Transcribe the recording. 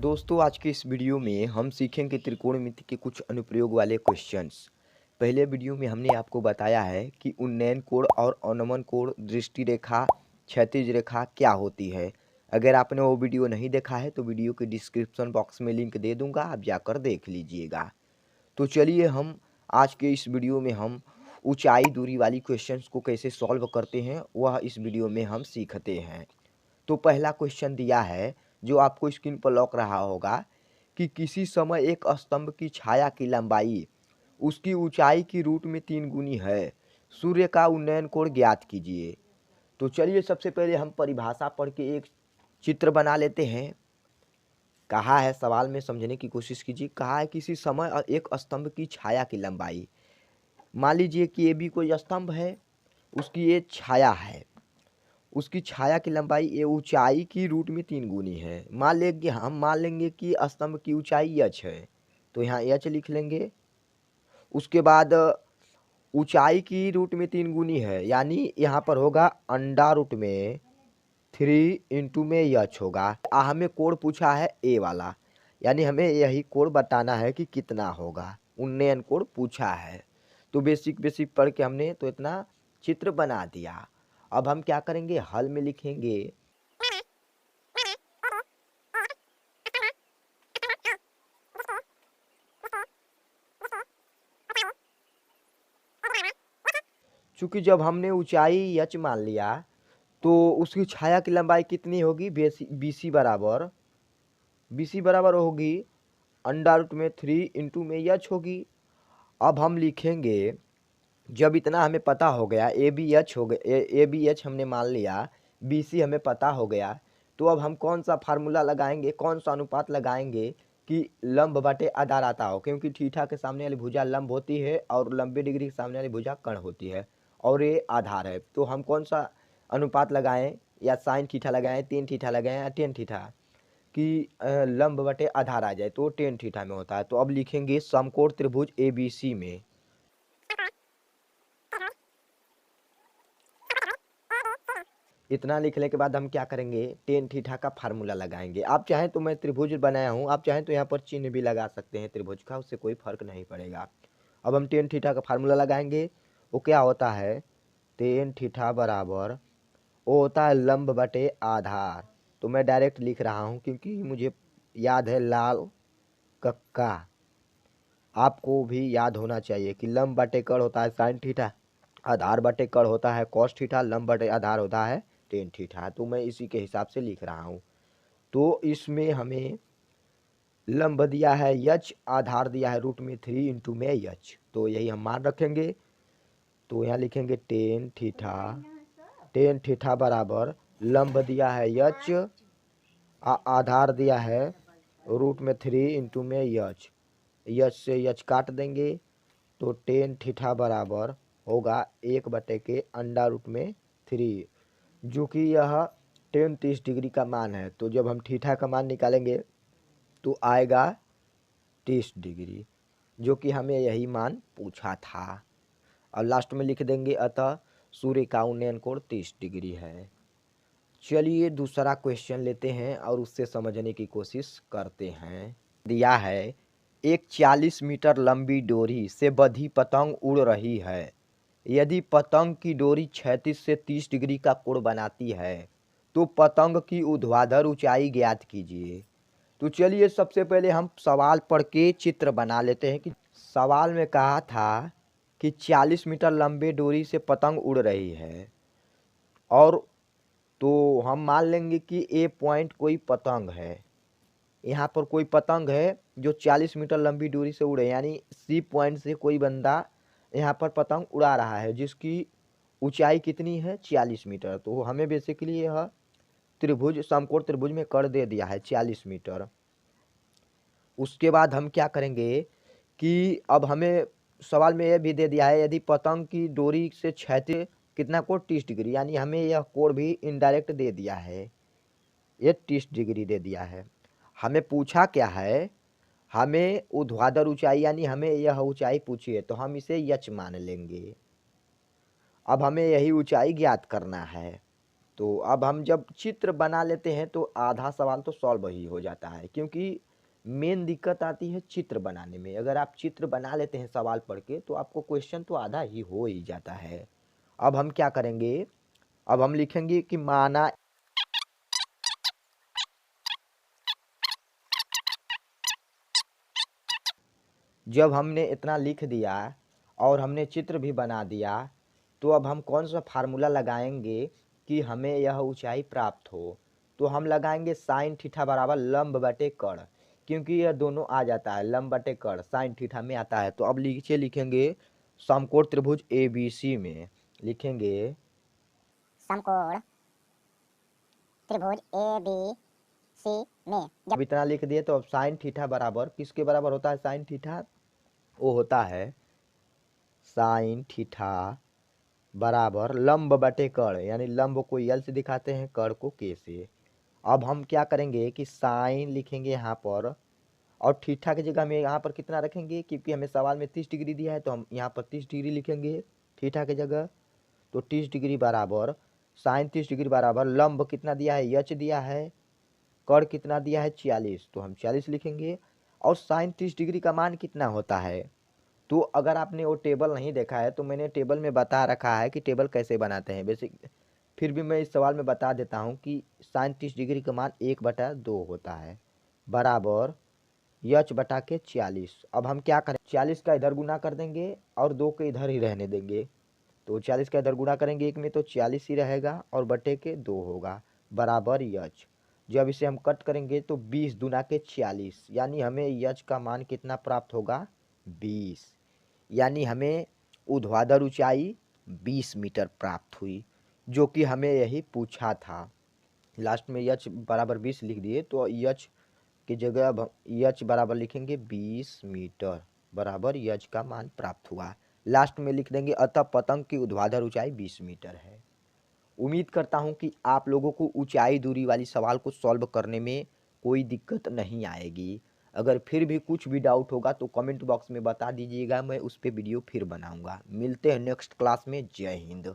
दोस्तों आज के इस वीडियो में हम सीखेंगे त्रिकोणमिति के कुछ अनुप्रयोग वाले क्वेश्चंस। पहले वीडियो में हमने आपको बताया है कि उन्नयन कोण और अवनमन कोण, दृष्टि रेखा, क्षैतिज रेखा क्या होती है। अगर आपने वो वीडियो नहीं देखा है तो वीडियो के डिस्क्रिप्शन बॉक्स में लिंक दे दूंगा, आप जाकर देख लीजिएगा। तो चलिए हम आज के इस वीडियो में हम ऊंचाई दूरी वाली क्वेश्चंस को कैसे सॉल्व करते हैं वह इस वीडियो में हम सीखते हैं। तो पहला क्वेश्चन दिया है जो आपको स्क्रीन पर लौक रहा होगा कि किसी समय एक स्तंभ की छाया की लंबाई उसकी ऊंचाई की रूट में 3 गुनी है। सूर्य का उन्नयन कोण ज्ञात कीजिए। तो चलिए सबसे पहले हम परिभाषा पढ़ के एक चित्र बना लेते हैं। कहा है सवाल में समझने की कोशिश कीजिए। कहा है किसी समय एक स्तंभ की छाया की लंबाई, मान लीजिए कि ये भी कोई स्तंभ है, उसकी ये छाया है, उसकी छाया की लंबाई ये ऊंचाई की रूट में 3 गुनी है। मान लेंगे कि स्तंभ की ऊंचाई h है, तो यहाँ h लिख लेंगे। उसके बाद ऊंचाई की रूट में 3 गुनी है, यानी यहाँ पर होगा अंडर रूट में 3 इंटू में h होगा। हमें कोण पूछा है ए वाला, यानी हमें यही कोण बताना है कि कितना होगा। उन्नयन कोण पूछा है तो बेसिक पढ़ के हमने तो इतना चित्र बना दिया। अब हम क्या करेंगे, हल में लिखेंगे चूंकि जब हमने ऊंचाई h मान लिया तो उसकी छाया की लंबाई कितनी होगी, BC बराबर होगी अंडर रूट में 3 इंटू में h होगी। अब हम लिखेंगे, जब इतना हमें पता हो गया ए बी एच हमने मान लिया, BC हमें पता हो गया, तो अब हम कौन सा फार्मूला लगाएंगे, कौन सा अनुपात लगाएंगे कि लंब बटे आधार आता हो। क्योंकि थीटा के सामने वाली भुजा लंब होती है और 90 डिग्री के सामने वाली भुजा कर्ण होती है और ये आधार है। तो हम कौन सा अनुपात लगाएं, या साइन थीटा लगाएं, टेन थीटा लगाएं या टेन थीटा, कि लंब बटे आधार आ जाए, तो टेन थीटा में होता है। तो अब लिखेंगे समकोण त्रिभुज ABC में इतना लिखने के बाद हम क्या करेंगे, टेन थीटा का फार्मूला लगाएंगे। आप चाहें तो मैं त्रिभुज बनाया हूँ, आप चाहें तो यहाँ पर चिन्ह भी लगा सकते हैं त्रिभुज का, उससे कोई फर्क नहीं पड़ेगा। अब हम टेन थीटा का फार्मूला लगाएंगे। वो क्या होता है, टेन थीटा बराबर वो होता है लंब बटे आधार। तो मैं डायरेक्ट लिख रहा हूँ क्योंकि मुझे याद है लाल कक्का, आपको भी याद होना चाहिए कि लंब बटे कर्ण होता है साइन थीटा, आधार बटे कर्ण होता है कॉस थीटा, लंब बटे आधार होता है टेन थीटा। तो मैं इसी के हिसाब से लिख रहा हूँ। तो इसमें हमें लंब दिया है h, आधार दिया है रूट में 3 इंटू में h, तो यही हम मान रखेंगे। तो यहाँ लिखेंगे टेन थीटा बराबर लंब दिया है h, आधार दिया है रूट में 3 इंटू में h, से h काट देंगे तो टेन थीटा बराबर होगा 1 के अंडर रूट में 3, जो कि यह टेन 30 डिग्री का मान है। तो जब हम थीटा का मान निकालेंगे तो आएगा 30 डिग्री, जो कि हमें यही मान पूछा था। और लास्ट में लिख देंगे अतः सूर्य का उन्नयन कोण 30 डिग्री है। चलिए दूसरा क्वेश्चन लेते हैं और उससे समझने की कोशिश करते हैं। दिया है एक 40 मीटर लंबी डोरी से बंधी पतंग उड़ रही है। यदि पतंग की डोरी 36 से 30 डिग्री का कोण बनाती है तो पतंग की ऊर्ध्वाधर ऊंचाई ज्ञात कीजिए। तो चलिए सबसे पहले हम सवाल पढ़ के चित्र बना लेते हैं। कि सवाल में कहा था कि 40 मीटर लंबे डोरी से पतंग उड़ रही है, और तो हम मान लेंगे कि ए पॉइंट कोई पतंग है, यहाँ पर कोई पतंग है जो 40 मीटर लंबी दूरी से उड़े, यानी सी पॉइंट से कोई बंदा यहाँ पर पतंग उड़ा रहा है जिसकी ऊंचाई कितनी है 40 मीटर। तो हमें बेसिकली यह त्रिभुज समकोण त्रिभुज में कर दे दिया है 40 मीटर। उसके बाद हम क्या करेंगे कि अब हमें सवाल में यह भी दे दिया है यदि पतंग की डोरी से क्षैतिज कितना कोण 30 डिग्री, यानी हमें यह कोण भी इनडायरेक्ट दे दिया है, ये 30 डिग्री दे दिया है। हमें पूछा क्या है, हमें ऊर्ध्वाधर ऊंचाई, यानी हमें यह ऊंचाई पूछी है तो हम इसे h मान लेंगे। अब हमें यही ऊंचाई ज्ञात करना है। तो अब हम जब चित्र बना लेते हैं तो आधा सवाल तो सॉल्व ही हो जाता है, क्योंकि मेन दिक्कत आती है चित्र बनाने में। अगर आप चित्र बना लेते हैं सवाल पढ़ के तो आपको क्वेश्चन तो आधा ही हो ही जाता है। अब हम क्या करेंगे, अब हम लिखेंगे कि माना जब हमने इतना लिख दिया और हमने चित्र भी बना दिया, तो अब हम कौन सा फार्मूला लगाएंगे कि हमें यह ऊंचाई प्राप्त हो। तो हम लगाएंगे साइन थीटा बराबर लंब बटे कर्ण, क्योंकि यह दोनों आ जाता है, लंब बटे कर्ण साइन थीटा में आता है। तो अब नीचे लिखेंगे समकोण त्रिभुज ABC में लिखेंगे समकोण त्रिभुज ABC में जब इतना लिख दिए तो अब साइन थीटा बराबर किसके बराबर होता है, साइन थीटा वो होता है साइन थीटा बराबर लंब बटे कर्ण, यानी लंब को यल से दिखाते हैं, कर्ण को के से। अब हम क्या करेंगे कि साइन लिखेंगे यहाँ पर, और थीटा की जगह हम यहाँ पर कितना रखेंगे, क्योंकि हमें सवाल में 30 डिग्री दिया है तो हम यहाँ पर 30 डिग्री लिखेंगे थीटा की जगह। तो 30 डिग्री बराबर साइन 30 डिग्री बराबर लंब कितना दिया है, यच दिया है, कर्ण कितना दिया है 40, तो हम 40 लिखेंगे। और साइन 30 डिग्री का मान कितना होता है, तो अगर आपने वो टेबल नहीं देखा है तो मैंने टेबल में बता रखा है कि टेबल कैसे बनाते हैं बेसिक, फिर भी मैं इस सवाल में बता देता हूँ कि साइन 30 डिग्री का मान 1/2 होता है बराबर यच बटा के 40। अब हम क्या करें, 40 का इधर गुना कर देंगे और 2 के इधर ही रहने देंगे। तो 40 का इधर गुना करेंगे एक में तो 40 ही रहेगा और बटे के 2 होगा बराबर यच। जब इसे हम कट करेंगे तो 20 दूना के 40, यानी हमें यच का मान कितना प्राप्त होगा 20, यानी हमें ऊर्ध्वाधर ऊंचाई 20 मीटर प्राप्त हुई, जो कि हमें यही पूछा था। लास्ट में यच बराबर 20 लिख दिए, तो यच की जगह अब यच बराबर लिखेंगे 20 मीटर बराबर यच का मान प्राप्त हुआ। लास्ट में लिख देंगे अतः पतंग की ऊर्ध्वाधर ऊंचाई 20 मीटर है। उम्मीद करता हूं कि आप लोगों को ऊंचाई दूरी वाली सवाल को सॉल्व करने में कोई दिक्कत नहीं आएगी। अगर फिर भी कुछ भी डाउट होगा तो कमेंट बॉक्स में बता दीजिएगा, मैं उस पर वीडियो फिर बनाऊंगा। मिलते हैं नेक्स्ट क्लास में। जय हिंद।